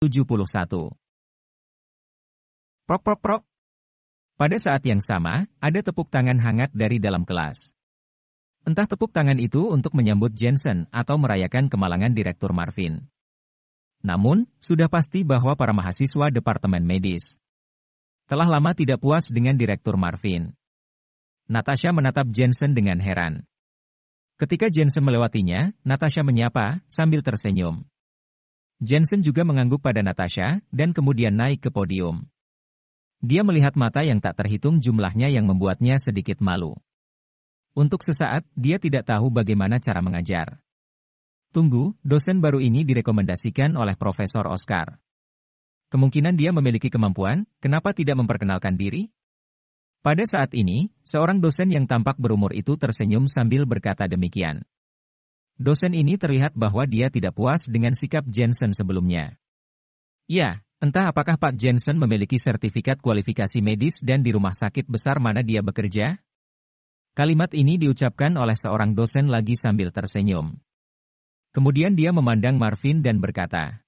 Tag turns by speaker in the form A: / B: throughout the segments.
A: 71. Prok prok prok. Pada saat yang sama, ada tepuk tangan hangat dari dalam kelas. Entah tepuk tangan itu untuk menyambut Jensen atau merayakan kemalangan Direktur Marvin. Namun, sudah pasti bahwa para mahasiswa Departemen Medis telah lama tidak puas dengan Direktur Marvin. Natasha menatap Jensen dengan heran. Ketika Jensen melewatinya, Natasha menyapa sambil tersenyum. Jensen juga mengangguk pada Natasha dan kemudian naik ke podium. Dia melihat mata yang tak terhitung jumlahnya yang membuatnya sedikit malu. Untuk sesaat, dia tidak tahu bagaimana cara mengajar. Tunggu, dosen baru ini direkomendasikan oleh Profesor Oscar. Kemungkinan dia memiliki kemampuan, kenapa tidak memperkenalkan diri? Pada saat ini, seorang dosen yang tampak berumur itu tersenyum sambil berkata demikian. Dosen ini terlihat bahwa dia tidak puas dengan sikap Jensen sebelumnya. Ya, entah apakah Pak Jensen memiliki sertifikat kualifikasi medis dan di rumah sakit besar mana dia bekerja? Kalimat ini diucapkan oleh seorang dosen lagi sambil tersenyum. Kemudian dia memandang Marvin dan berkata,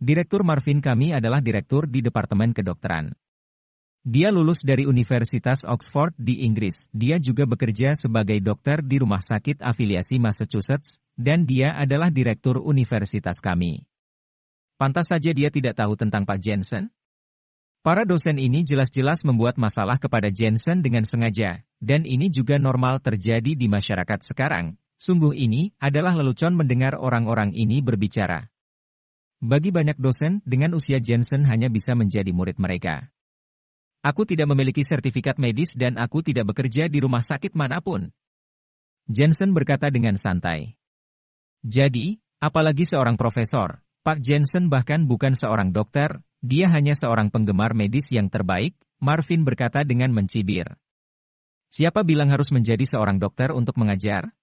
A: Direktur Marvin kami adalah direktur di Departemen Kedokteran. Dia lulus dari Universitas Oxford di Inggris. Dia juga bekerja sebagai dokter di rumah sakit afiliasi Massachusetts, dan dia adalah direktur universitas kami. Pantas saja dia tidak tahu tentang Pak Jensen. Para dosen ini jelas-jelas membuat masalah kepada Jensen dengan sengaja, dan ini juga normal terjadi di masyarakat sekarang. Sungguh ini adalah lelucon mendengar orang-orang ini berbicara. Bagi banyak dosen, dengan usia Jensen hanya bisa menjadi murid mereka. Aku tidak memiliki sertifikat medis dan aku tidak bekerja di rumah sakit manapun. Jensen berkata dengan santai. Jadi, apalagi seorang profesor, Pak Jensen bahkan bukan seorang dokter, dia hanya seorang penggemar medis yang terbaik, Marvin berkata dengan mencibir. Siapa bilang harus menjadi seorang dokter untuk mengajar?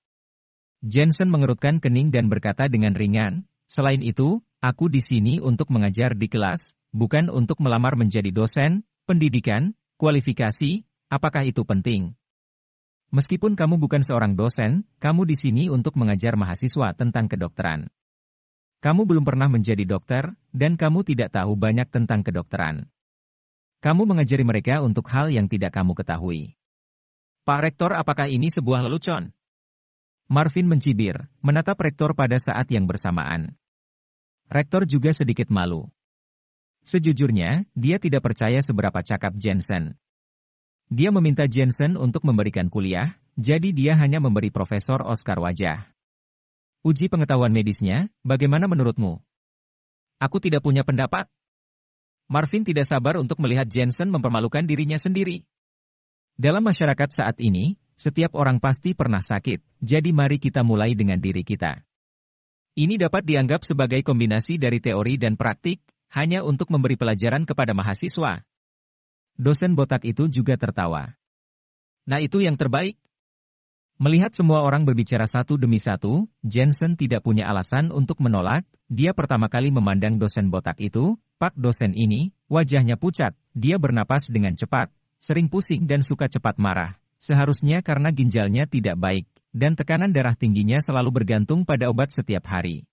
A: Jensen mengerutkan kening dan berkata dengan ringan, selain itu, aku di sini untuk mengajar di kelas, bukan untuk melamar menjadi dosen. Pendidikan, kualifikasi, apakah itu penting? Meskipun kamu bukan seorang dosen, kamu di sini untuk mengajar mahasiswa tentang kedokteran. Kamu belum pernah menjadi dokter, dan kamu tidak tahu banyak tentang kedokteran. Kamu mengajari mereka untuk hal yang tidak kamu ketahui. Pak Rektor, apakah ini sebuah lelucon? Marvin mencibir, menatap Rektor pada saat yang bersamaan. Rektor juga sedikit malu. Sejujurnya, dia tidak percaya seberapa cakap Jensen. Dia meminta Jensen untuk memberikan kuliah, jadi dia hanya memberi Profesor Oscar wajah. Uji pengetahuan medisnya, bagaimana menurutmu? Aku tidak punya pendapat. Marvin tidak sabar untuk melihat Jensen mempermalukan dirinya sendiri. Dalam masyarakat saat ini, setiap orang pasti pernah sakit, jadi mari kita mulai dengan diri kita. Ini dapat dianggap sebagai kombinasi dari teori dan praktik, hanya untuk memberi pelajaran kepada mahasiswa. Dosen botak itu juga tertawa. Nah itu yang terbaik. Melihat semua orang berbicara satu demi satu, Jensen tidak punya alasan untuk menolak, dia pertama kali memandang dosen botak itu, Pak dosen ini, wajahnya pucat, dia bernapas dengan cepat, sering pusing dan suka cepat marah, seharusnya karena ginjalnya tidak baik, dan tekanan darah tingginya selalu bergantung pada obat setiap hari.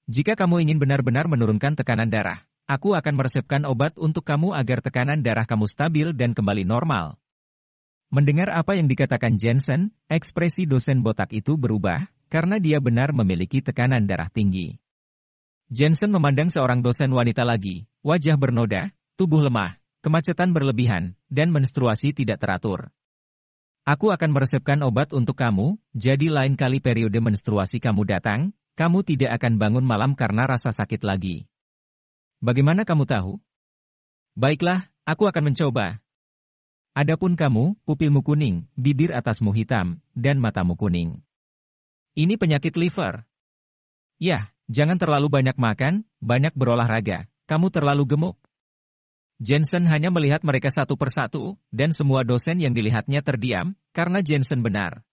A: Jika kamu ingin benar-benar menurunkan tekanan darah, aku akan meresepkan obat untuk kamu agar tekanan darah kamu stabil dan kembali normal. Mendengar apa yang dikatakan Jensen, ekspresi dosen botak itu berubah, karena dia benar memiliki tekanan darah tinggi. Jensen memandang seorang dosen wanita lagi, wajah bernoda, tubuh lemah, kemacetan berlebihan, dan menstruasi tidak teratur. Aku akan meresepkan obat untuk kamu, jadi lain kali periode menstruasi kamu datang, kamu tidak akan bangun malam karena rasa sakit lagi. Bagaimana kamu tahu? Baiklah, aku akan mencoba. Adapun kamu, pupilmu kuning, bibir atasmu hitam, dan matamu kuning. Ini penyakit liver. Yah, jangan terlalu banyak makan, banyak berolahraga, kamu terlalu gemuk. Jensen hanya melihat mereka satu persatu, dan semua dosen yang dilihatnya terdiam, karena Jensen benar.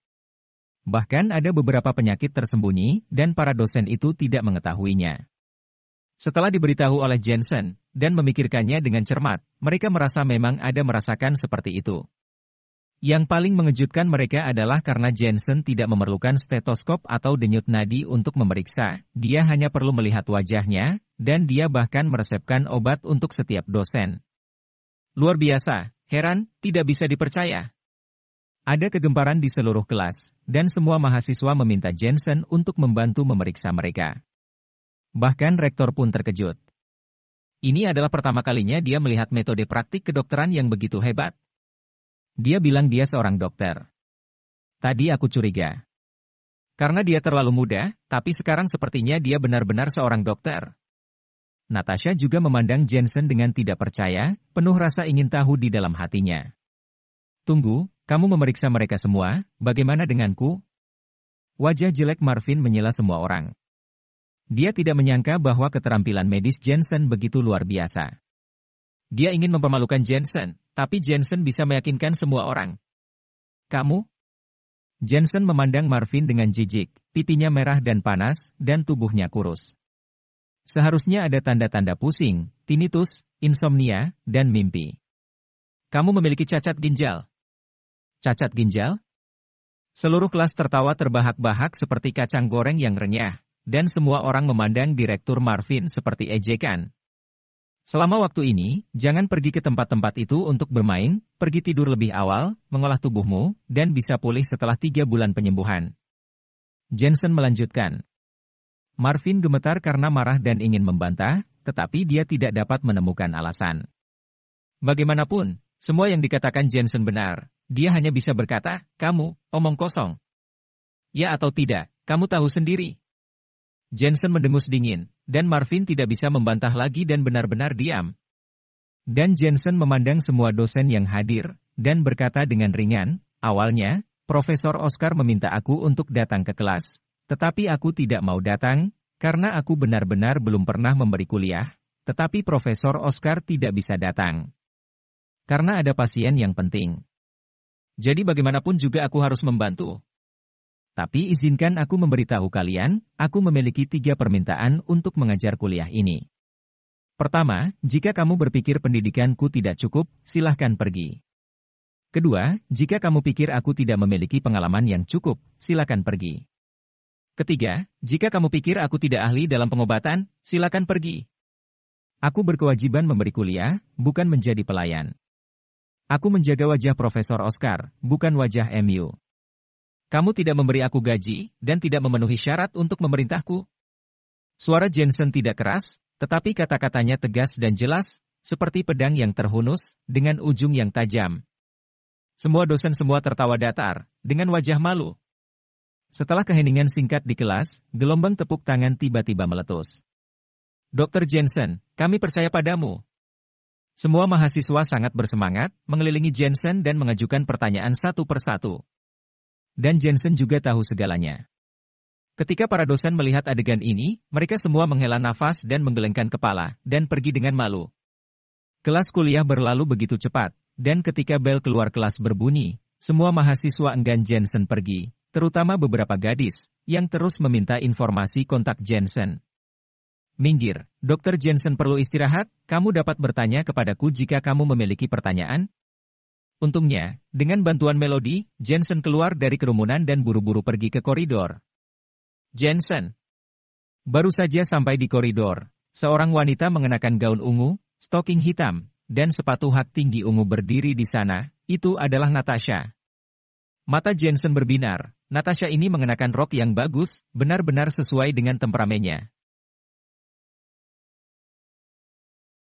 A: Bahkan ada beberapa penyakit tersembunyi, dan para dosen itu tidak mengetahuinya. Setelah diberitahu oleh Jensen, dan memikirkannya dengan cermat, mereka merasa memang ada merasakan seperti itu. Yang paling mengejutkan mereka adalah karena Jensen tidak memerlukan stetoskop atau denyut nadi untuk memeriksa, dia hanya perlu melihat wajahnya, dan dia bahkan meresepkan obat untuk setiap dosen. Luar biasa, heran, tidak bisa dipercaya. Ada kegemparan di seluruh kelas, dan semua mahasiswa meminta Jensen untuk membantu memeriksa mereka. Bahkan rektor pun terkejut. Ini adalah pertama kalinya dia melihat metode praktik kedokteran yang begitu hebat. Dia bilang dia seorang dokter. Tadi aku curiga. Karena dia terlalu muda, tapi sekarang sepertinya dia benar-benar seorang dokter. Natasha juga memandang Jensen dengan tidak percaya, penuh rasa ingin tahu di dalam hatinya. Tunggu, kamu memeriksa mereka semua, bagaimana denganku? Wajah jelek Marvin menyela semua orang. Dia tidak menyangka bahwa keterampilan medis Jensen begitu luar biasa. Dia ingin mempermalukan Jensen, tapi Jensen bisa meyakinkan semua orang. Kamu? Jensen memandang Marvin dengan jijik, pipinya merah dan panas, dan tubuhnya kurus. Seharusnya ada tanda-tanda pusing, tinnitus, insomnia, dan mimpi. Kamu memiliki cacat ginjal. Cacat ginjal? Seluruh kelas tertawa terbahak-bahak seperti kacang goreng yang renyah, dan semua orang memandang Direktur Marvin seperti ejekan. Selama waktu ini, jangan pergi ke tempat-tempat itu untuk bermain, pergi tidur lebih awal, mengolah tubuhmu, dan bisa pulih setelah 3 bulan penyembuhan. Jensen melanjutkan. Marvin gemetar karena marah dan ingin membantah, tetapi dia tidak dapat menemukan alasan. Bagaimanapun, semua yang dikatakan Jensen benar, dia hanya bisa berkata, kamu, omong kosong. Ya atau tidak, kamu tahu sendiri. Jensen mendengus dingin, dan Marvin tidak bisa membantah lagi dan benar-benar diam. Dan Jensen memandang semua dosen yang hadir, dan berkata dengan ringan, awalnya, Profesor Oscar meminta aku untuk datang ke kelas, tetapi aku tidak mau datang, karena aku benar-benar belum pernah memberi kuliah, tetapi Profesor Oscar tidak bisa datang. Karena ada pasien yang penting. Jadi bagaimanapun juga aku harus membantu. Tapi izinkan aku memberitahu kalian, aku memiliki 3 permintaan untuk mengajar kuliah ini. Pertama, jika kamu berpikir pendidikanku tidak cukup, silahkan pergi. Kedua, jika kamu pikir aku tidak memiliki pengalaman yang cukup, silakan pergi. Ketiga, jika kamu pikir aku tidak ahli dalam pengobatan, silakan pergi. Aku berkewajiban memberi kuliah, bukan menjadi pelayan. Aku menjaga wajah Profesor Oscar, bukan wajah MU. Kamu tidak memberi aku gaji, dan tidak memenuhi syarat untuk memerintahku. Suara Jensen tidak keras, tetapi kata-katanya tegas dan jelas, seperti pedang yang terhunus, dengan ujung yang tajam. Semua dosen semua tertawa datar, dengan wajah malu. Setelah keheningan singkat di kelas, gelombang tepuk tangan tiba-tiba meletus. Dr. Jensen, kami percaya padamu. Semua mahasiswa sangat bersemangat, mengelilingi Jensen dan mengajukan pertanyaan satu persatu. Dan Jensen juga tahu segalanya. Ketika para dosen melihat adegan ini, mereka semua menghela nafas dan menggelengkan kepala, dan pergi dengan malu. Kelas kuliah berlalu begitu cepat, dan ketika bel keluar kelas berbunyi, semua mahasiswa enggan Jensen pergi, terutama beberapa gadis, yang terus meminta informasi kontak Jensen. Minggir, Dr. Jensen perlu istirahat, kamu dapat bertanya kepadaku jika kamu memiliki pertanyaan? Untungnya, dengan bantuan Melody, Jensen keluar dari kerumunan dan buru-buru pergi ke koridor. Jensen. Baru saja sampai di koridor, seorang wanita mengenakan gaun ungu, stoking hitam, dan sepatu hak tinggi ungu berdiri di sana, itu adalah Natasha. Mata Jensen berbinar, Natasha ini mengenakan rok yang bagus, benar-benar sesuai dengan temperamennya.